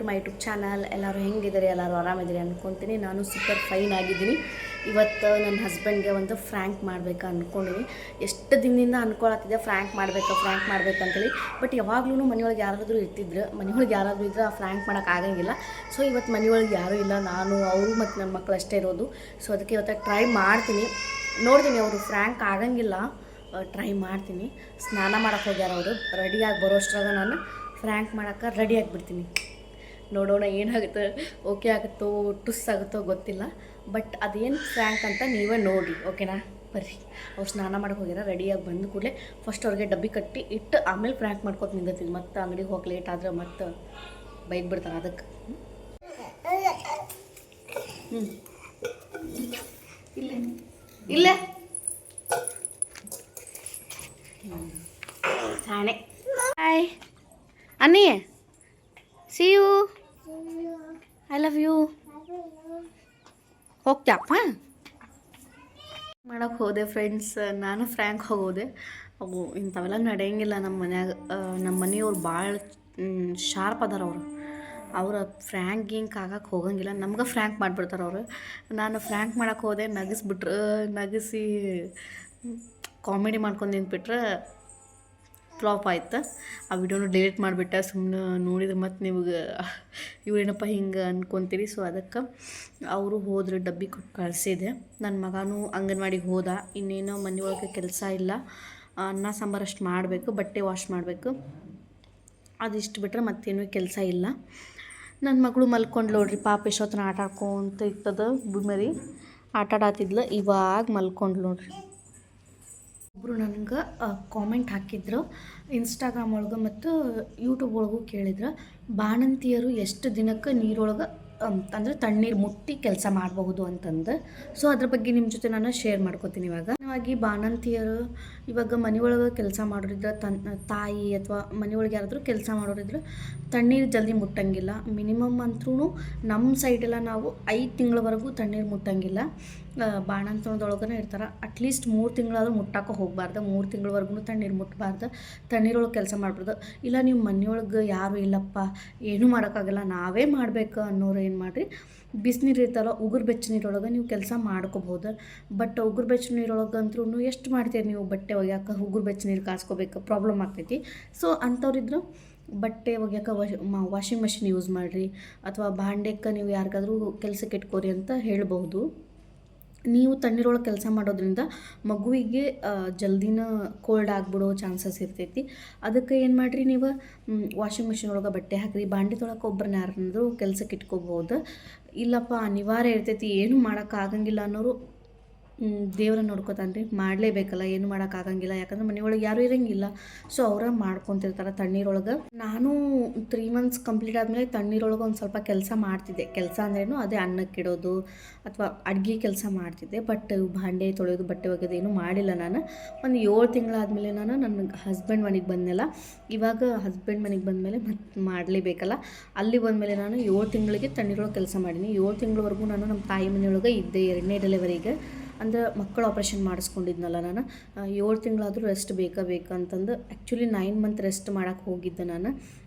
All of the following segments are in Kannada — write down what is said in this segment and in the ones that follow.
To my YouTube channel. ಎಲ್ಲರೂ ಹೆಂಗಿದ್ದಾರೆ? ಎಲ್ಲರೂ ಆರಾಮಿದ್ದೀರಿ ಅಂದ್ಕೊತೀನಿ. ನಾನು ಸೂಪರ್ ಫೈನ್ ಆಗಿದ್ದೀನಿ. ಇವತ್ತು ನನ್ನ ಹಸ್ಬೆಂಡ್ಗೆ ಒಂದು ಫ್ರ್ಯಾಂಕ್ ಮಾಡ್ಬೇಕು ಅಂದ್ಕೊಂಡಿನಿ. ಎಷ್ಟು ದಿನದಿಂದ ಅಂದ್ಕೊಳತ್ತಿದ್ದೆ ಫ್ರ್ಯಾಂಕ್ ಮಾಡ್ಬೇಕಂತೇಳಿ. ಬಟ್ ಯಾವಾಗ್ಲೂ ಮನೆಯೊಳಗೆ ಯಾರಾದರೂ ಇರ್ತಿದ್ರು, ಮನೆಯೊಳಗೆ ಯಾರಾದರೂ ಇದ್ರೆ ಆ ಫ್ರ್ಯಾಂಕ್ ಮಾಡೋಕೆ ಆಗಂಗಿಲ್ಲ. ಸೊ ಇವತ್ತು ಮನೆಯೊಳಗೆ ಯಾರೂ ಇಲ್ಲ, ನಾನು ಅವರು ಮತ್ತು ನನ್ನ ಮಕ್ಕಳು ಅಷ್ಟೇ ಇರೋದು. ಸೊ ಅದಕ್ಕೆ ಇವತ್ತು ಟ್ರೈ ಮಾಡ್ತೀನಿ, ನೋಡ್ತೀನಿ. ಅವರು ಫ್ರ್ಯಾಂಕ್ ಆಗಂಗಿಲ್ಲ, ಟ್ರೈ ಮಾಡ್ತೀನಿ. ಸ್ನಾನ ಮಾಡೋಕ್ಕೆ ಹೋಗ್ಯಾರ ಅವರು. ರೆಡಿಯಾಗಿ ಬರೋಷ್ಟ್ರಾಗ ನಾನು ಫ್ರ್ಯಾಂಕ್ ಮಾಡೋಕ್ಕೆ ರೆಡಿ ಆಗಿಬಿಡ್ತೀನಿ. ನೋಡೋಣ ಏನಾಗುತ್ತೆ, ಓಕೆ ಆಗುತ್ತೋ ಟುಸ್ ಆಗುತ್ತೋ ಗೊತ್ತಿಲ್ಲ. ಬಟ್ ಅದೇನು ಫ್ರ್ಯಾಂಕ್ ಅಂತ ನೀವೇ ನೋಡಿ, ಓಕೆನಾ? ಬರ್ರಿ. ಅವ್ರು ಸ್ನಾನ ಮಾಡೋಕೆ ಹೋಗ್ಯಾರ. ರೆಡಿಯಾಗಿ ಬಂದ ಕೂಡಲೇ ಫಸ್ಟ್ ಅವ್ರಿಗೆ ಡಬ್ಬಿ ಕಟ್ಟಿ ಇಟ್ಟು ಆಮೇಲೆ ಫ್ರ್ಯಾಂಕ್ ಮಾಡ್ಕೊತ ನಿಂದಿರ್ತೀನಿ. ಮತ್ತು ಅಂಗಡಿಗೆ ಹೋಗಿ ಲೇಟ್ ಆದರೆ ಮತ್ತು ಬೈಕ್ ಬಿಡ್ತಾರೆ ಅದಕ್ಕೆ. ಇಲ್ಲೇ ಇಲ್ಲೇ ಸಾಣೆ. Hi Annie, see you, I love you. ಹೋಗ್ತ್ಯಪ್ಪ ಮಾಡೋಕ್ಕೆ ಹೋದೆ ಫ್ರೆಂಡ್ಸ್. ನಾನು ಫ್ರ್ಯಾಂಕ್ ಹೋಗೋದೆ. ಅವು ಇಂಥವೆಲ್ಲ ನಡೆಯಂಗಿಲ್ಲ ನಮ್ಮ ಮನ್ಯಾಗ. ನಮ್ಮ ಮನೆಯವ್ರು ಭಾಳ ಶಾರ್ಪ್ ಅದಾರ ಅವರು. ಅವ್ರ ಫ್ರ್ಯಾಂಕ್ ಗಿಂಕ್ ಆಗಕ್ಕೆ ಹೋಗಂಗಿಲ್ಲ, ನಮ್ಗೆ ಫ್ರ್ಯಾಂಕ್ ಮಾಡಿಬಿಡ್ತಾರೆ ಅವರು. ನಾನು ಫ್ರ್ಯಾಂಕ್ ಮಾಡೋಕ್ಕೆ ಹೋದೆ, ನಗಿಸಿ ಕಾಮಿಡಿ ಮಾಡ್ಕೊಂಡು ನಿಂತ್ಬಿಟ್ರೆ ಫ್ಲಾಪ್ ಆಯ್ತು. ಆ ವಿಡಿಯೋನು ಡಿಲೀಟ್ ಮಾಡಿಬಿಟ್ಟೆ. ಸುಮ್ಮನೆ ನೋಡಿದ್ರೆ ಮತ್ತು ನಿಮ್ಗೆ ಇವೇನಪ್ಪ ಹಿಂಗೆ ಅಂದ್ಕೊತೀರಿ. ಸೊ ಅದಕ್ಕೆ ಅವರು ಹೋದ್ರೆ ಡಬ್ಬಿ ಕೊಟ್ಟು ಕಳಿಸಿದೆ. ನನ್ನ ಮಗನೂ ಅಂಗನವಾಡಿಗೆ ಹೋದ. ಇನ್ನೇನೋ ಮನೆಯೊಳಗೆ ಕೆಲಸ ಇಲ್ಲ, ಅನ್ನ ಸಾಂಬಾರಷ್ಟು ಮಾಡಬೇಕು, ಬಟ್ಟೆ ವಾಶ್ ಮಾಡಬೇಕು, ಅದಿಷ್ಟು ಬಿಟ್ಟರೆ ಮತ್ತೇನೂ ಕೆಲಸ ಇಲ್ಲ. ನನ್ನ ಮಗಳು ಮಲ್ಕೊಂಡು ನೋಡ್ರಿ, ಪಾಪ ಎಷ್ಟೊತ್ತನ ಆಟ ಆಡ್ಕೊಂತ ಇರ್ತದ. ಮರಿ ಆಟಾಡತ್ತಿದ್ಲು, ಇವಾಗ ಮಲ್ಕೊಂಡು ನೋಡ್ರಿ. ಒಬ್ಬರು ನನಗೆ ಕಾಮೆಂಟ್ ಹಾಕಿದ್ರು ಇನ್ಸ್ಟಾಗ್ರಾಮ್ ಒಳಗೆ ಮತ್ತು ಯೂಟ್ಯೂಬ್ ಒಳಗೂ ಕೇಳಿದ್ರು, ಬಾಣಂತಿಯರು ಎಷ್ಟು ದಿನಕ್ಕೆ ನೀರೊಳಗೆ ಅಂದರೆ ತಣ್ಣೀರು ಮುಟ್ಟಿ ಕೆಲಸ ಮಾಡಬಹುದು ಅಂತಂದು. ಸೊ ಅದ್ರ ಬಗ್ಗೆ ನಿಮ್ಮ ಜೊತೆ ನಾನು ಶೇರ್ ಮಾಡ್ಕೋತೀನಿ. ಇವಾಗ ಬಾಣಂತಿಯರು ಇವಾಗ ಮನೆಯೊಳಗೆ ಕೆಲಸ ಮಾಡೋರಿದ್ರೆ ತಾಯಿ ಅಥವಾ ಮನೆಯೊಳಗೆ ಯಾರಾದರೂ ಕೆಲಸ ಮಾಡೋರಿದ್ರೆ ತಣ್ಣೀರು ಜಲ್ದಿ ಮುಟ್ಟಂಗಿಲ್ಲ. ಮಿನಿಮಮ್ ಅಂತೂ ನಮ್ಮ ಸೈಡೆಲ್ಲ ನಾವು 5 ತಿಂಗಳವರೆಗೂ ತಣ್ಣೀರು ಮುಟ್ಟಂಗಿಲ್ಲ. ಬಾಣಂತನದೊಳಗನೆ ಇರ್ತಾರೆ. ಅಟ್ಲೀಸ್ಟ್ 3 ತಿಂಗಳಾದರೂ ಮುಟ್ಟಕ್ಕೆ ಹೋಗಬಾರ್ದು. 3 ತಿಂಗಳವರೆಗೂ ತಣ್ಣೀರು ಮುಟ್ಟಬಾರ್ದು, ತಣ್ಣೀರೊಳಗೆ ಕೆಲಸ ಮಾಡ್ಬಾರ್ದು. ಇಲ್ಲ ನೀವು ಮನೆಯೊಳಗೆ ಯಾರೂ ಇಲ್ಲಪ್ಪ, ಏನೂ ಮಾಡೋಕ್ಕಾಗಲ್ಲ, ನಾವೇ ಮಾಡಬೇಕು ಅನ್ನೋರು ಏನು ಮಾಡಿರಿ, ಬಿಸಿನೀರು ಇರ್ತಲ್ಲ, ಉಗುರು ಬೆಚ್ಚ ನೀರೊಳಗೆ ನೀವು ಕೆಲಸ ಮಾಡ್ಕೋಬೋದು. ಬಟ್ ಉಗುರು ಬೆಚ್ಚ ನೀರೊಳಗೆ ಅಂದ್ರೂ ಎಷ್ಟು ಮಾಡ್ತೀರಿ ನೀವು? ಬಟ್ಟೆ ಒಗ್ಯಾಕೆ ಉಗುರು ಬೆಚ್ಚ ನೀರು ಕಾಸ್ಕೋಬೇಕು, ಪ್ರಾಬ್ಲಮ್ ಆಗ್ತೈತಿ. ಸೊ ಅಂಥವ್ರಿದ್ರು ಬಟ್ಟೆ ಒಗ್ಯಾಕೆ ವಾಷಿಂಗ್ ಮಷಿನ್ ಯೂಸ್ ಮಾಡಿರಿ, ಅಥವಾ ಭಾಂಡೆಕ್ಕೆ ನೀವು ಯಾರಿಗಾದ್ರೂ ಕೆಲಸಕ್ಕೆ ಇಟ್ಕೋರಿ ಅಂತ ಹೇಳ್ಬೋದು. ನೀವು ತಣ್ಣೀರೊಳಗೆ ಕೆಲಸ ಮಾಡೋದ್ರಿಂದ ಮಗುವಿಗೆ ಜಲ್ದಿನ ಕೋಲ್ಡ್ ಆಗಿಬಿಡೋ ಚಾನ್ಸಸ್ ಇರ್ತೈತಿ. ಅದಕ್ಕೆ ಏನು ಮಾಡಿರಿ, ನೀವು ವಾಷಿಂಗ್ ಮಿಷಿನ್ ಒಳಗೆ ಬಟ್ಟೆ ಹಾಕಿರಿ. ಬಾಂಡೆ ತೊಳಕ್ಕೆ ಒಬ್ಬರನ್ನ ಯಾರನ್ನಾದ್ರೂ ಕೆಲಸಕ್ಕೆ ಇಟ್ಕೋಬೋದು. ಇಲ್ಲಪ್ಪ ಅನಿವಾರ್ಯ ಇರ್ತೈತಿ, ಏನೂ ಮಾಡೋಕ್ಕಾಗಂಗಿಲ್ಲ ಅನ್ನೋರು ದೇವ್ರನ್ನ ನೋಡ್ಕೊತಾನೆ ರೀ, ಮಾಡಲೇಬೇಕಲ್ಲ, ಏನು ಮಾಡೋಕ್ಕಾಗಂಗಿಲ್ಲ. ಯಾಕಂದ್ರೆ ಮನೆಯೊಳಗೆ ಯಾರೂ ಇರೋಂಗಿಲ್ಲ. ಸೊ ಅವರ ಮಾಡ್ಕೊತಿರ್ತಾರೆ ತಣ್ಣೀರೊಳಗೆ. ನಾನು 3 ಮಂತ್ಸ್ ಕಂಪ್ಲೀಟ್ ಆದಮೇಲೆ ತಣ್ಣೀರೊಳಗೆ ಒಂದು ಸ್ವಲ್ಪ ಕೆಲಸ ಮಾಡ್ತಿದ್ದೆ. ಕೆಲಸ ಅಂದ್ರೇನು ಅದೇ ಅನ್ನಕ್ಕಿಡೋದು ಅಥವಾ ಅಡುಗೆ ಕೆಲಸ ಮಾಡ್ತಿದ್ದೆ. ಬಟ್ ಭಾಂಡೆ ತೊಳೆಯೋದು, ಬಟ್ಟೆ ಒಗೆಯೋದು ಏನೂ ಮಾಡಿಲ್ಲ ನಾನು. ಒಂದು 7 ತಿಂಗಳಾದಮೇಲೆ ನಾನು ನನ್ನ ಹಸ್ಬೆಂಡ್ ಮನೆಗೆ ಬಂದೆಲ್ಲ. ಇವಾಗ ಹಸ್ಬೆಂಡ್ ಮನೆಗೆ ಬಂದಮೇಲೆ ಮತ್ತೆ ಮಾಡಲೇಬೇಕಲ್ಲ. ಅಲ್ಲಿ ಬಂದಮೇಲೆ ನಾನು 7 ತಿಂಗಳಿಗೆ ತಣ್ಣೀರೊಳಗೆ ಕೆಲಸ ಮಾಡೀನಿ. 7 ತಿಂಗಳವರೆಗೂ ನಾನು ನಮ್ಮ ತಾಯಿ ಮನೆಯೊಳಗೆ ಇದ್ದೆ. 2ನೇ ಡೆಲಿವರಿಗೆ ಅಂದರೆ ಮಕ್ಕಳು ಆಪ್ರೇಷನ್ ಮಾಡಿಸ್ಕೊಂಡಿದ್ನಲ್ಲ ನಾನು. 7 ತಿಂಗಳಾದರೂ ರೆಸ್ಟ್ ಬೇಕಂತಂದು ಆ್ಯಕ್ಚುಲಿ 9 ಮಂತ್ ರೆಸ್ಟ್ ಮಾಡೋಕ್ಕೆ ಹೋಗಿದ್ದೆ ನಾನು.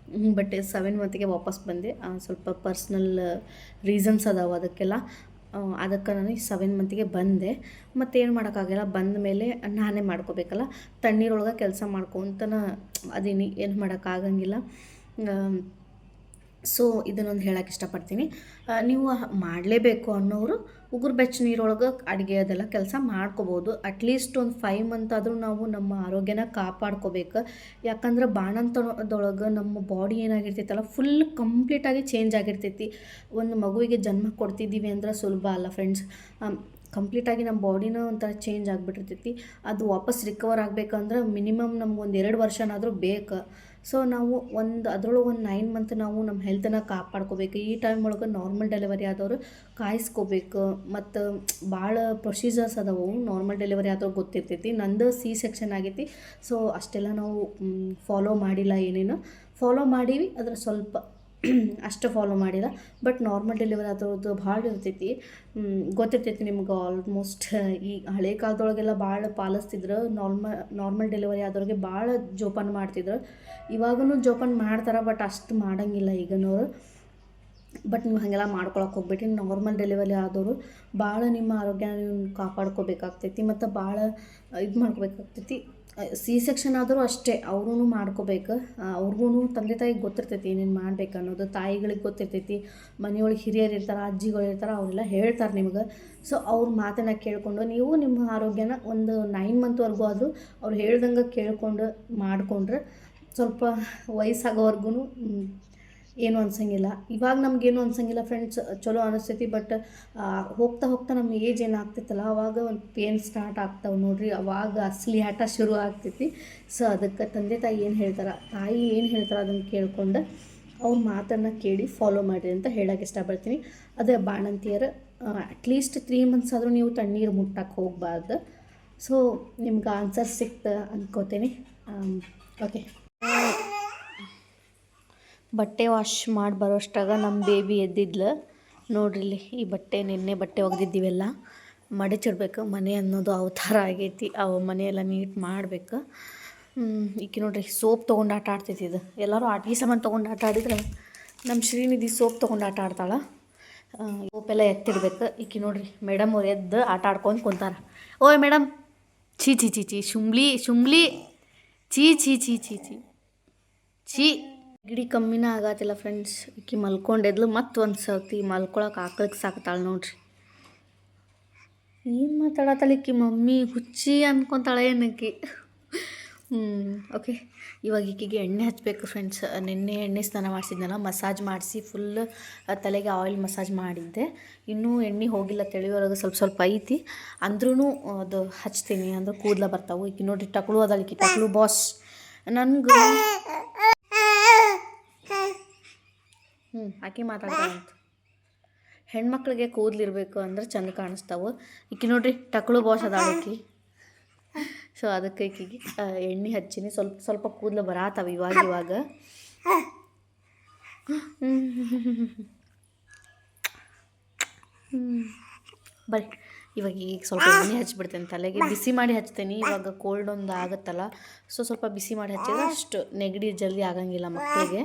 ಬಟ್ 7 ಮಂತಿಗೆ ವಾಪಸ್ ಬಂದೆ. ಸ್ವಲ್ಪ ಪರ್ಸ್ನಲ್ ರೀಸನ್ಸ್ ಅದಾವೆ ಅದಕ್ಕೆಲ್ಲ. ಅದಕ್ಕೆ ನಾನು 7 ಮಂತಿಗೆ ಬಂದೆ. ಮತ್ತೇನು ಮಾಡೋಕ್ಕಾಗಲ್ಲ, ಬಂದ ಮೇಲೆ ನಾನೇ ಮಾಡ್ಕೋಬೇಕಲ್ಲ. ತಣ್ಣೀರೊಳಗೆ ಕೆಲಸ ಮಾಡ್ಕೊತನ ಅದೀನಿ, ಏನು ಮಾಡೋಕ್ಕಾಗಂಗಿಲ್ಲ. ಸೊ ಇದನ್ನೊಂದು ಹೇಳೋಕ್ಕೆ ಇಷ್ಟಪಡ್ತೀನಿ. ನೀವು ಮಾಡಲೇಬೇಕು ಅನ್ನೋರು ಉಗುರು ಬೆಚ್ಚ ನೀರೊಳಗೆ ಅಡುಗೆ ಅದೆಲ್ಲ ಕೆಲಸ ಮಾಡ್ಕೋಬೋದು. ಅಟ್ಲೀಸ್ಟ್ ಒಂದು 5 ಮಂತ್ ಆದರೂ ನಾವು ನಮ್ಮ ಆರೋಗ್ಯನ ಕಾಪಾಡ್ಕೋಬೇಕು. ಯಾಕಂದ್ರೆ ಬಾಣಂತನದೊಳಗೆ ನಮ್ಮ ಬಾಡಿ ಏನಾಗಿರ್ತೈತಲ್ಲ ಫುಲ್ ಕಂಪ್ಲೀಟಾಗಿ ಚೇಂಜ್ ಆಗಿರ್ತೈತಿ. ಒಂದು ಮಗುವಿಗೆ ಜನ್ಮ ಕೊಡ್ತಿದ್ದೀವಿ ಅಂದ್ರೆ ಸುಲಭ ಅಲ್ಲ ಫ್ರೆಂಡ್ಸ್. ಕಂಪ್ಲೀಟಾಗಿ ನಮ್ಮ ಬಾಡಿನ ಒಂಥರ ಚೇಂಜ್ ಆಗಿಬಿಟ್ಟಿರ್ತೈತಿ. ಅದು ವಾಪಸ್ ರಿಕವರ್ ಆಗಬೇಕಂದ್ರೆ ಮಿನಿಮಮ್ ನಮ್ಗೊಂದು 2 ವರ್ಷನಾದರೂ ಬೇಕು. ಸೊ ನಾವು ಅದರೊಳಗೆ ಒಂದು 9 ಮಂತ್ ನಾವು ನಮ್ಮ ಹೆಲ್ತನ್ನು ಕಾಪಾಡ್ಕೋಬೇಕು. ಈ ಟೈಮ್ ಒಳಗೆ ನಾರ್ಮಲ್ ಡೆಲಿವರಿ ಆದವರು ಕಾಯಿಸ್ಕೋಬೇಕು. ಮತ್ತು ಭಾಳ ಪ್ರೊಸೀಜರ್ಸ್ ಅದಾವು ನಾರ್ಮಲ್ ಡೆಲಿವರಿ ಆದವ್ರು ಗೊತ್ತಿರ್ತೈತಿ. ನಂದು C-ಸೆಕ್ಷನ್ ಆಗೈತಿ. ಸೊ ಅಷ್ಟೆಲ್ಲ ನಾವು ಫಾಲೋ ಮಾಡಿಲ್ಲ, ಏನೇನು ಫಾಲೋ ಮಾಡೀವಿ ಅದ್ರ ಸ್ವಲ್ಪ ಅಷ್ಟು ಫಾಲೋ ಮಾಡಿಲ್ಲ. ಬಟ್ ನಾರ್ಮಲ್ ಡೆಲಿವರಿ ಆದವ್ರದ್ದು ಭಾಳ ಇರ್ತೈತಿ, ಗೊತ್ತಿರ್ತೈತಿ ನಿಮ್ಗೆ. ಆಲ್ಮೋಸ್ಟ್ ಈ ಹಳೆ ಕಾಲದೊಳಗೆಲ್ಲ ಭಾಳ ಪಾಲಿಸ್ತಿದ್ರು. ನಾರ್ಮಲ್ ಡೆಲಿವರಿ ಆದವ್ರಿಗೆ ಭಾಳ ಜೋಪಾನ ಮಾಡ್ತಿದ್ರು. ಇವಾಗೂ ಜೋಪಾನ ಮಾಡ್ತಾರೆ, ಬಟ್ ಅಷ್ಟು ಮಾಡೋಂಗಿಲ್ಲ ಈಗಿನವರು. ಬಟ್ ನೀವು ಹಾಗೆಲ್ಲ ಮಾಡ್ಕೊಳಕ್ಕೆ ಹೋಗ್ಬೇಡಿ. ನಾರ್ಮಲ್ ಡೆಲಿವರಿ ಆದವರು ಭಾಳ ನಿಮ್ಮ ಆರೋಗ್ಯನ ನೀವು ಕಾಪಾಡ್ಕೋಬೇಕಾಗ್ತೈತಿ ಮತ್ತು ಭಾಳ ಇದು ಮಾಡ್ಕೋಬೇಕಾಗ್ತೈತಿ. ಸಿ ಸೆಕ್ಷನ್ ಆದರೂ ಅಷ್ಟೇ ಅವ್ರೂ ಮಾಡ್ಕೋಬೇಕು. ಅವ್ರಿಗೂ ತಂದೆ ತಾಯಿಗೆ ಗೊತ್ತಿರ್ತೈತಿ ಏನೇನು ಮಾಡ್ಬೇಕು ಅನ್ನೋದು. ತಾಯಿಗಳಿಗೆ ಗೊತ್ತಿರ್ತೈತಿ, ಮನೆಯೊಳಗೆ ಹಿರಿಯರು ಇರ್ತಾರೆ, ಅಜ್ಜಿಗಳು ಇರ್ತಾರೆ, ಅವರೆಲ್ಲ ಹೇಳ್ತಾರೆ ನಿಮ್ಗೆ. ಸೊ ಅವ್ರ ಮಾತನ್ನು ಕೇಳಿಕೊಂಡು ನೀವು ನಿಮ್ಮ ಆರೋಗ್ಯನ ಒಂದು 9 ಮಂತ್ವರೆಗೂ ಆದರೂ ಅವ್ರು ಹೇಳ್ದಂಗೆ ಕೇಳ್ಕೊಂಡು ಮಾಡಿಕೊಂಡ್ರೆ ಸ್ವಲ್ಪ ವಯಸ್ಸಾಗೋವರೆಗೂ ಏನೂ ಅನ್ಸಂಗಿಲ್ಲ. ಇವಾಗ ನಮಗೇನು ಅನ್ಸಂಗಿಲ್ಲ ಫ್ರೆಂಡ್ಸ್, ಚಲೋ ಅನಿಸ್ತೈತಿ. ಬಟ್ ಹೋಗ್ತಾ ಹೋಗ್ತಾ ನಮ್ಮ ಏಜ್ ಏನಾಗ್ತೈತಲ್ಲ ಅವಾಗ ಒಂದು ಪೇನ್ ಸ್ಟಾರ್ಟ್ ಆಗ್ತಾವೆ ನೋಡಿರಿ, ಅವಾಗ ಅಸಲಿ ಆಟ ಶುರು ಆಗ್ತೈತಿ. ಸೊ ಅದಕ್ಕೆ ತಂದೆ ತಾಯಿ ಏನು ಹೇಳ್ತಾರೆ, ತಾಯಿ ಏನು ಹೇಳ್ತಾರೆ ಅದನ್ನು ಕೇಳ್ಕೊಂಡು ಅವ್ರ ಮಾತನ್ನು ಕೇಳಿ ಫಾಲೋ ಮಾಡಿರಿ ಅಂತ ಹೇಳೋಕ್ಕೆ ಇಷ್ಟಪಡ್ತೀನಿ. ಅದೇ ಬಾಣಂತಿಯರು ಅಟ್ಲೀಸ್ಟ್ 3 ಮಂತ್ಸ್ ಆದರೂ ನೀವು ತಣ್ಣೀರು ಮುಟ್ಟಕ್ಕೆ ಹೋಗಬಾರ್ದು. ಸೊ ನಿಮ್ಗೆ ಆನ್ಸರ್ ಸಿಕ್ತು ಅಂದ್ಕೋತೀನಿ. ಓಕೆ, ಬಟ್ಟೆ ವಾಶ್ ಮಾಡಿ ಬರೋಷ್ಟಾಗ ನಮ್ಮ ಬೇಬಿ ಎದ್ದಿದ್ಲು ನೋಡ್ರಿ. ಇಲ್ಲಿ ಈ ನಿನ್ನೆ ಬಟ್ಟೆ ಒಗೆದಿದ್ದೀವೆಲ್ಲ ಮಡಚಿಡ್ಬೇಕು. ಮನೆ ಅನ್ನೋದು ಅವತಾರ ಆಗೈತಿ, ಮನೆಯೆಲ್ಲ ನೀಟ್ ಮಾಡಬೇಕು. ಈಕೆ ನೋಡ್ರಿ ಸೋಪ್ ತೊಗೊಂಡು ಆಟ ಆಡ್ತೈತಿ. ಇದು ಎಲ್ಲರೂ ಆಟಿಕೆ ಸಾಮಾನು ತೊಗೊಂಡು ಆಟ ಆಡಿದ್ರೆ ನಮ್ಮ ಶ್ರೀನಿಧಿ ಸೋಪ್ ತೊಗೊಂಡು ಆಟ ಆಡ್ತಾಳೆ. ಸೋಪೆಲ್ಲ ಎತ್ತಿಡ್ಬೇಕು. ಈಕೆ ನೋಡ್ರಿ ಮೇಡಮ್ ಅವ್ರು ಎದ್ದು ಆಟ ಆಡ್ಕೊಂಡು ಕುಂತಾರ. ಓಯ್ ಮೇಡಮ್, ಛೀ ಛೀ ಛೀ ಛೀ ಶುಂಬ್ಲಿ ಛೀ ಛೀ ಛೀ ಛೀ ಛೀ ಛೀ. ಗಿಡಿ ಕಮ್ಮಿನ ಆಗತ್ತಿಲ್ಲ ಫ್ರೆಂಡ್ಸ್. ಈಕಿ ಮಲ್ಕೊಂಡೆದ್ಲು ಮತ್ತು ಒಂದು ಸರ್ತಿ ಮಲ್ಕೊಳಕ್ಕೆ ಆಕಳಕ್ಕೆ ಸಾಕ್ತಾಳೆ ನೋಡ್ರಿ. ಏನು ಮಾತಾಡತ್ತಲ್ಲ ಈಕಿ ಮಮ್ಮಿ, ಹುಚ್ಚಿ ಅನ್ಕೊತಾಳೆ ಏನಕ್ಕಿ. ಓಕೆ, ಇವಾಗ ಈಕಿಗೆ ಎಣ್ಣೆ ಹಚ್ಚಬೇಕು ಫ್ರೆಂಡ್ಸ್. ನಿನ್ನೆ ಎಣ್ಣೆ ಸ್ನಾನ ಮಾಡಿಸಿದ್ನಲ್ಲ, ಮಸಾಜ್ ಮಾಡಿಸಿ ಫುಲ್ ತಲೆಗೆ ಆಯಿಲ್ ಮಸಾಜ್ ಮಾಡಿದ್ದೆ. ಇನ್ನೂ ಎಣ್ಣೆ ಹೋಗಿಲ್ಲ, ತೆಳಿಯೊಳಗೆ ಸ್ವಲ್ಪ ಐತಿ. ಅಂದ್ರೂ ಅದು ಹಚ್ತೀನಿ ಅಂದ್ರೆ ಕೂದಲ ಬರ್ತಾವೆ. ಈಕಿ ನೋಡ್ರಿ ಟಕ್ಳು ಅದಲ್ಲ, ಈಕಿ ಟಕ್ಳು ಬಾಸ್. ನನಗೂ ಆಕೆ ಮಾತಾಡ್ತಾಳಂತ. ಹೆಣ್ಮಕ್ಳಿಗೆ ಕೂದಲಿರ್ಬೇಕು ಅಂದ್ರೆ ಚಂದ ಕಾಣಿಸ್ತಾವೆ. ಈಕಿ ನೋಡ್ರಿ ಟಕ್ಳು ಬಾಸ್ ಅದಾಳ ಈಕಿ. ಸೊ ಅದಕ್ಕೆ ಈಕಿಗೆ ಎಣ್ಣೆ ಹಚ್ಚಿನಿ. ಸ್ವಲ್ಪ ಕೂದಲು ಬರಾತವೆ ಇವಾಗ. ಬರ್ರಿ ಇವಾಗ ಈಗ ಸ್ವಲ್ಪ ಎಣ್ಣೆ ಹಚ್ಬಿಡ್ತೇನೆ ತಲೆಗೆ. ಬಿಸಿ ಮಾಡಿ ಹಚ್ತೇನೆ, ಇವಾಗ ಕೋಲ್ಡ್ ಒಂದು ಆಗುತ್ತಲ್ಲ. ಸೊ ಸ್ವಲ್ಪ ಬಿಸಿ ಮಾಡಿ ಹಚ್ಚಿದ್ರೆ ಅಷ್ಟು ನೆಗಡಿ ಜಲ್ದಿ ಆಗಂಗಿಲ್ಲ ಮಕ್ಕಳಿಗೆ.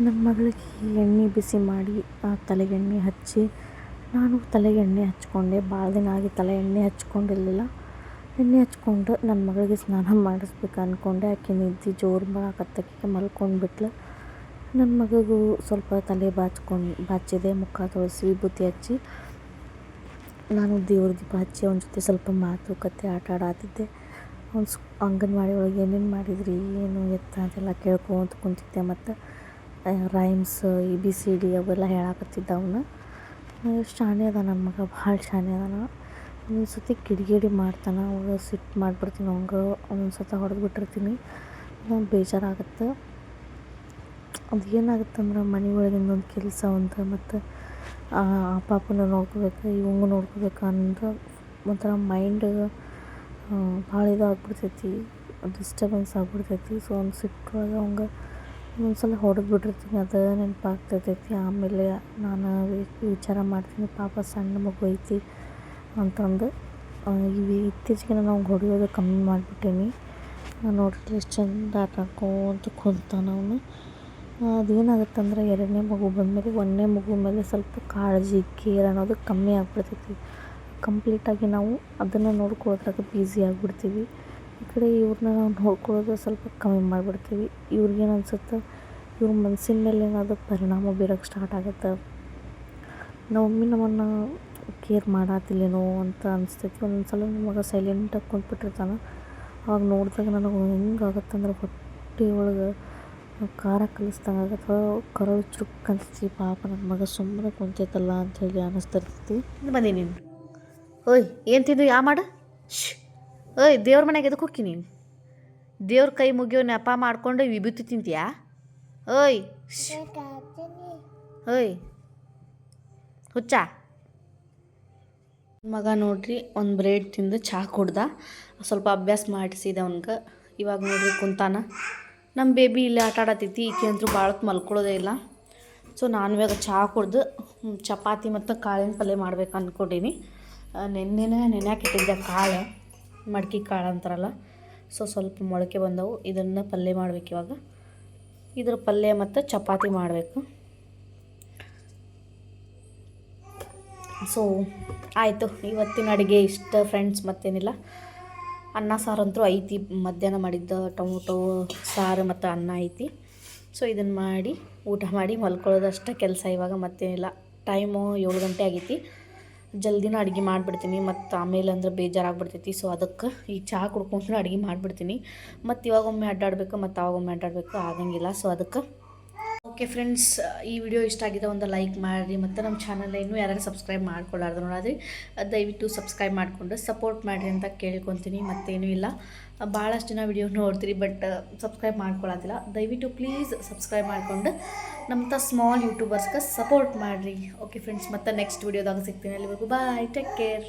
ನನ್ನ ಮಗಳಿಗೆ ಎಣ್ಣೆ ಬಿಸಿ ಮಾಡಿ ತಲೆಗೆ ಎಣ್ಣೆ ಹಚ್ಚಿ, ನಾನು ತಲೆಗೆ ಎಣ್ಣೆ ಹಚ್ಕೊಂಡೆ. ಭಾಳ ದಿನ ಆಗಿ ತಲೆ ಎಣ್ಣೆ ಹಚ್ಕೊಂಡಿರಲಿಲ್ಲ. ಎಣ್ಣೆ ಹಚ್ಕೊಂಡು ನನ್ನ ಮಗಳಿಗೆ ಸ್ನಾನ ಮಾಡಿಸ್ಬೇಕು ಅಂದ್ಕೊಂಡೆ. ಆಕೆ ನಿದ್ದೆ ಜೋರು ಬರಾಕತ್ತಕ್ಕೆ ಮಲ್ಕೊಂಡ್ಬಿಟ್ಲು. ನನ್ನ ಮಗಗೂ ಸ್ವಲ್ಪ ತಲೆ ಬಾಚಿದೆ, ಮುಖ ತೊಳೆಸಿ ವಿಭೂತಿ ಹಚ್ಚಿ ನಾನು ದೇವ್ರ ದೀಪ ಹಚ್ಚಿ ಅವನ ಜೊತೆ ಸ್ವಲ್ಪ ಮಾತುಕತೆ ಆಟ ಆಡಾತಿದ್ದೆ. ಅವ್ನು ಅಂಗನವಾಡಿ ಒಳಗೆ ಏನೇನು ಮಾಡಿದ್ರಿ ಏನು ಎತ್ತ ಅಂತೆಲ್ಲ ಕೇಳ್ಕೊಂತ ಕುಂತಿದ್ದೆ. ಮತ್ತು ರೈಮ್ಸ್ ABCD ಅವೆಲ್ಲ ಹೇಳಾಕತ್ತಿದ್ದ. ಅವನು ಎಷ್ಟು ಶಾಣೆ ಅದ ನನ್ನ ಮಗ, ಭಾಳ ಶಾಣೆ ಅದಾನ. ಒಂದೊಂದು ಸತಿ ಕಿಡಿಗೇಡಿ ಮಾಡ್ತಾನೆ. ಅವಾಗ ಸಿಟ್ಟು ಮಾಡಿಬಿಡ್ತೀನಿ ಅವಂಗೆ. ಒಂದೊಂದು ಸತಿ ಹೊಡೆದು ಬಿಟ್ಟಿರ್ತೀನಿ, ಬೇಜಾರಾಗುತ್ತೆ. ಅದು ಏನಾಗುತ್ತಂದ್ರೆ ಮನೆ ಒಳಗಿಂದೊಂದು ಕೆಲಸ ಅಂತ, ಮತ್ತು ಆ ಪಾಪನ ನೋಡ್ಕೋಬೇಕು, ಇವಂಗೂ ನೋಡ್ಕೋಬೇಕು ಅಂದ್ರೆ ಒಂಥರ ಮೈಂಡ್ ಭಾಳ ಇದಾಗ್ಬಿಡ್ತೈತಿ, ಡಿಸ್ಟರ್ಬೆನ್ಸ್ ಆಗ್ಬಿಡ್ತೈತಿ. ಸೊ ಒಂದು ಸಿಟ್ಟೊಳಗೆ ಅವಂಗೆ ಒಂದೊಂದ್ಸಲ ಹೊಡೆದು ಬಿಟ್ಟಿರ್ತೀನಿ, ಅದು ನೆನಪಾಗ್ತೈತಿ. ಆಮೇಲೆ ನಾನು ವಿಚಾರ ಮಾಡ್ತೀನಿ, ಪಾಪ ಸಣ್ಣ ಮಗು ಐತಿ ಅಂತಂದು. ಇತ್ತೀಚೆಗೆ ನಾನು ಅವ್ಗೆ ಹೊಡೆಯೋದು ಕಮ್ಮಿ ಮಾಡಿಬಿಟ್ಟೇನಿ. ನೋಡ್ರಿ ಎಷ್ಟು ಚಂದ ಆಟ ಆಡ್ಕೊಂತ ಕುಂತಾನ ಅವನು. ಅದೇನಾಗುತ್ತಂದ್ರೆ 2ನೇ ಮಗು ಬಂದಮೇಲೆ 1ನೇ ಮಗು ಮೇಲೆ ಸ್ವಲ್ಪ ಕಾಳಜಿ ಕೇರ್ ಅನ್ನೋದು ಕಮ್ಮಿ ಆಗ್ಬಿಡ್ತೈತಿ. ಕಂಪ್ಲೀಟಾಗಿ ನಾವು ಅದನ್ನು ನೋಡ್ಕೊಳ್ಳೋದ್ರಾಗ ಬ್ಯುಸಿ ಆಗಿಬಿಡ್ತೀವಿ. ಈ ಕಡೆ ಇವ್ರನ್ನ ನಾವು ನೋಡ್ಕೊಳ್ಳೋದು ಸ್ವಲ್ಪ ಕಮ್ಮಿ ಮಾಡಿಬಿಡ್ತೀವಿ. ಇವ್ರಿಗೇನು ಅನ್ಸುತ್ತೆ, ಇವ್ರ ಮನಸ್ಸಿನ ಮೇಲೆ ಏನಾದರೂ ಪರಿಣಾಮ ಬೀರೋಕ್ಕೆ ಸ್ಟಾರ್ಟ್ ಆಗುತ್ತೆ. ನಮ್ಮಮ್ಮಿ ನಮ್ಮನ್ನು ಕೇರ್ ಮಾಡತ್ತಿಲ್ಲೇನೋ ಅಂತ ಅನಿಸ್ತೈತಿ. ಒಂದೊಂದು ಸಲ ನಮ್ಮ ಮಗ ಸೈಲೆಂಟಾಗಿ ಕುಂತ್ಬಿಟ್ಟಿರ್ತಾನೆ. ಅವಾಗ ನೋಡಿದಾಗ ನನಗೆ ಹೆಂಗಾಗತ್ತಂದ್ರೆ ಹೊಟ್ಟೆ ಒಳಗೆ ಖಾರ ಕಲಿಸ್ದಂಗೆ ಆಗುತ್ತೆ, ಕರಳು ಚುರುಕ್ ಅನಿಸ್ತೈತಿ. ಪಾಪ ನನ್ನ ಮಗ ಸುಮ್ಮನೆ ಕುಂತೈತಲ್ಲ ಅಂಥೇಳಿ ಅನ್ನಿಸ್ತಿರ್ತೈತಿ. ಬಂದಿ ನೀನು, ಓಯ್ ಏನು ತಿಂದು ಯಾ ಮಾಡ, ಓಯ್ ದೇವ್ರ ಮನೆಗೆ ಎದಕ್ಕೆ ಹೋಗಿ ನೀನು? ದೇವ್ರ ಕೈ ಮುಗಿಯೋ ನೆಪ ಮಾಡ್ಕೊಂಡು ವಿಭೂತಿ ತಿಂತೀಯಾ? ಓಯ್ ಓಯ್ ಹುಚ್ಚ ಮಗ. ನೋಡ್ರಿ ಒಂದು ಬ್ರೆಡ್ ತಿಂದು ಚಹಾ ಕುಡ್ದ, ಸ್ವಲ್ಪ ಅಭ್ಯಾಸ ಮಾಡಿಸಿದೆ ಅವ್ನಿಗೆ. ಇವಾಗ ನೋಡ್ರಿ ಕುಂತಾನ. ನಮ್ಮ ಬೇಬಿ ಇಲ್ಲೇ ಆಟ ಆಡತೈತಿ. ಈಕೆ ಅಂತೂ ಭಾಳ ಮಲ್ಕೊಳ್ಳೋದೇ ಇಲ್ಲ. ಸೊ ನಾನು ಇವಾಗ ಚಹಾ ಕುಡ್ದು ಚಪಾತಿ ಮತ್ತು ಕಾಳಿನ ಪಲ್ಯ ಮಾಡ್ಬೇಕು ಅಂದ್ಕೊಂಡೀನಿ. ನೆನೆಯಾಕೆ ಇಟ್ಟಿದ್ದೆ ಕಾಳು, ಮಡ್ಕೆ ಕಾಳು ಅಂತಾರಲ್ಲ. ಸೊ ಸ್ವಲ್ಪ ಮೊಳಕೆ ಬಂದವು, ಇದನ್ನು ಪಲ್ಯ ಮಾಡ್ಬೇಕು. ಇವಾಗ ಇದ್ರ ಪಲ್ಯ ಮತ್ತು ಚಪಾತಿ ಮಾಡಬೇಕು. ಸೊ ಆಯಿತು, ಇವತ್ತಿನ ಅಡುಗೆ ಇಷ್ಟ ಫ್ರೆಂಡ್ಸ್, ಮತ್ತೇನಿಲ್ಲ. ಅನ್ನ ಸಾರು ಅಂತೂ ಐತಿ, ಮಧ್ಯಾಹ್ನ ಮಾಡಿದ್ದ ಟೊಮೊಟೊ ಸಾರು ಮತ್ತು ಅನ್ನ ಐತಿ. ಸೊ ಇದನ್ನು ಮಾಡಿ ಊಟ ಮಾಡಿ ಮಲ್ಕೊಳ್ಳೋದಷ್ಟೇ ಕೆಲಸ ಇವಾಗ, ಮತ್ತೇನಿಲ್ಲ. ಟೈಮು 7 ಗಂಟೆ ಆಗೈತಿ. ಜಲ್ದಿನ ಅಡುಗೆ ಮಾಡಿಬಿಡ್ತೀನಿ, ಮತ್ತು ಆಮೇಲೆ ಅಂದ್ರೆ ಬೇಜಾರಾಗ್ಬಿಡ್ತೈತಿ. ಸೊ ಅದಕ್ಕೆ ಈಗ ಚಹಾ ಕುಡ್ಕೊಂಡು ಅಡುಗೆ ಮಾಡಿಬಿಡ್ತೀನಿ. ಮತ್ತು ಇವಾಗೊಮ್ಮೆ ಅಡ್ಡಾಡಬೇಕು ಮತ್ತು ಆವಾಗೊಮ್ಮೆ ಅಡ್ಡಾಡಬೇಕು, ಆಗಂಗಿಲ್ಲ. ಸೊ ಅದಕ್ಕೆ ಓಕೆ ಫ್ರೆಂಡ್ಸ್, ಈ ವಿಡಿಯೋ ಇಷ್ಟ ಆಗಿದೆ ಒಂದು ಲೈಕ್ ಮಾಡಿರಿ, ಮತ್ತು ನಮ್ಮ ಚಾನಲ್ ಇನ್ನೂ ಯಾರು ಸಬ್ಸ್ಕ್ರೈಬ್ ಮಾಡ್ಕೊಳ್ಳಾರ್ದು ನೋಡೋದ್ರಿ, ದಯವಿಟ್ಟು ಸಬ್ಸ್ಕ್ರೈಬ್ ಮಾಡಿಕೊಂಡು ಸಪೋರ್ಟ್ ಮಾಡಿರಿ ಅಂತ ಕೇಳ್ಕೊತೀನಿ. ಮತ್ತೇನೂ ಇಲ್ಲ, ಭಾಳಷ್ಟು ಜನ ವಿಡಿಯೋ ನೋಡ್ತೀರಿ ಬಟ್ ಸಬ್ಸ್ಕ್ರೈಬ್ ಮಾಡ್ಕೊಳ್ಳೋದಿಲ್ಲ. ದಯವಿಟ್ಟು ಪ್ಲೀಸ್ ಸಬ್ಸ್ಕ್ರೈಬ್ ಮಾಡಿಕೊಂಡು ನಮ್ಮಂಥ ಸ್ಮಾಲ್ ಯೂಟ್ಯೂಬರ್ಸ್ಗೆ ಸಪೋರ್ಟ್ ಮಾಡಿರಿ. ಓಕೆ ಫ್ರೆಂಡ್ಸ್, ಮತ್ತೆ ನೆಕ್ಸ್ಟ್ ವಿಡಿಯೋದಾಗ ಸಿಗ್ತೀನಿ. ಅಲ್ಲಿವರೆಗೂ ಬಾಯ್, ಟೇಕ್ ಕೇರ್.